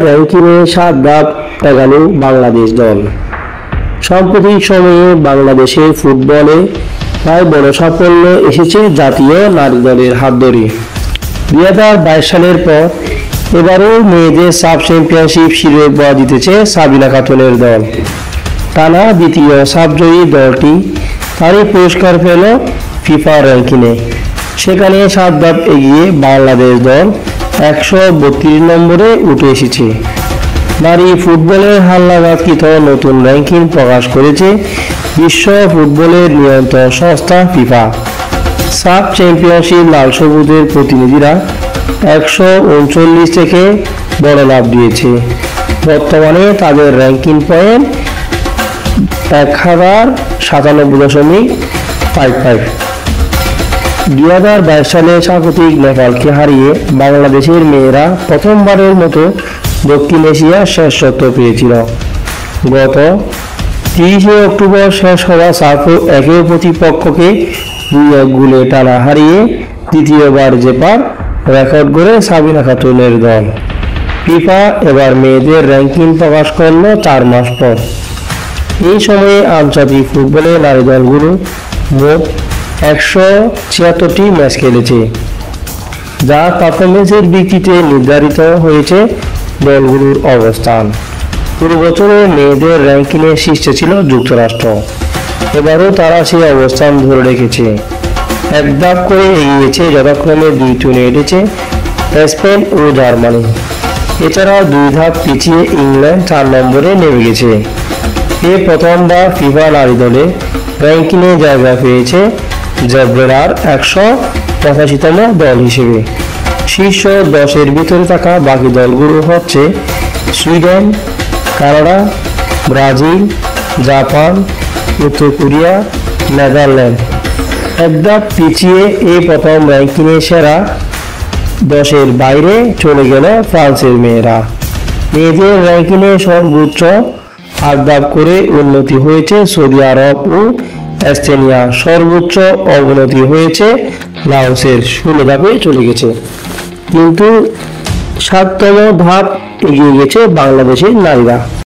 র্যাঙ্কিংয়ে 7 ধাপ এগোলো বাংলাদেশ দল। সাম্প্রতিক সময়ে বাংলাদেশের ফুটবলে প্রায় বড় সাফল্য এসেছে জাতীয় নারী দলের হাত ধরে। 2022 সালের পর এবারও মেয়েদের সাব চ্যাম্পিয়নশিপ শিরোপা জিতেছে সাবিনা খাতুনের দল। টানা দ্বিতীয় সাবজয়ী দলটি তারই পুরস্কার পেল ফিফা র্যাঙ্কিংয়ে। সেখানে 7 ধাপ এগিয়ে বাংলাদেশ দল 132 নম্বরে উঠে এসেছে। নারী ফুটবলের হালনাগাদকৃত নতুন র্যাঙ্কিং প্রকাশ করেছে বিশ্ব ফুটবলের নিয়ন্ত্রণ সংস্থা ফিফা। সাব চ্যাম্পিয়নশিপ লাল সবুজের প্রতিনিধিরা 139 থেকে বড় লাভ দিয়েছে। বর্তমানে তাদের র্যাঙ্কিং পয়েন্ট 1097.55। 2022 সালে স্বাগতিক নেপালকে হারিয়ে বাংলাদেশের মেয়েরা প্রথমবারের মতো দক্ষিণ এশিয়ার শ্রেষ্ঠত্ব পেয়েছিল। গত 30 অক্টোবর শেষ হওয়া সাফ একের প্রতিপক্ষকে 2-1 গোলে টানা হারিয়ে দ্বিতীয়বার জেতার রেকর্ড গড়ে সাবিনা খাতুনের দল। ফিফা এবার মেয়েদের র্যাঙ্কিং প্রকাশ করল 4 মাস পর। এই সময়ে আন্তর্জাতিক ফুটবলে নারী দলগুলো মোট 176টি ম্যাচ খেলেছে, যা পারফরমেন্সের ভিত্তিতে নির্ধারিত হয়েছে দলগুলোর অবস্থান। পুরো বছরে মেয়েদের র্যাঙ্কিংয়ে শীর্ষে ছিল যুক্তরাষ্ট্র। এবারও তারা সেই অবস্থান ধরে রেখেছে। 1 ধাপ করে এগিয়েছে যথাক্রমে 2 নেটেছে স্পেন ও জার্মানি। এছাড়া 2 ধাপ পিছিয়ে ইংল্যান্ড 4 নম্বরে নেমে গেছে। এই প্রথমবার ফিফা নারী দলে র্যাঙ্কিংয়ে জায়গা পেয়েছে জেব্রার 185তম দল হিসেবে। শীর্ষ 10-এর ভিতরে থাকা বাকি দলগুলো হচ্ছে সুইডেন, কানাডা, ব্রাজিল, জাপান, উত্তর কোরিয়া, নেদারল্যান্ড। 1 ধাপ পিছিয়ে এই প্রথম র্যাঙ্কিংয়ে সেরা 10-এর বাইরে চলে গেল ফ্রান্সের মেয়েরা। মেয়েদের র্যাঙ্কিংয়ে সর্বোচ্চ 8 ধাপ করে উন্নতি হয়েছে সৌদি আরব ও এস্তোনিয়া। সর্বোচ্চ অবনতি হয়েছে লাওসের, 16 ধাপে চলে গেছে। কিন্তু 7তম ধাপ এগিয়ে গেছে বাংলাদেশের নারীরা।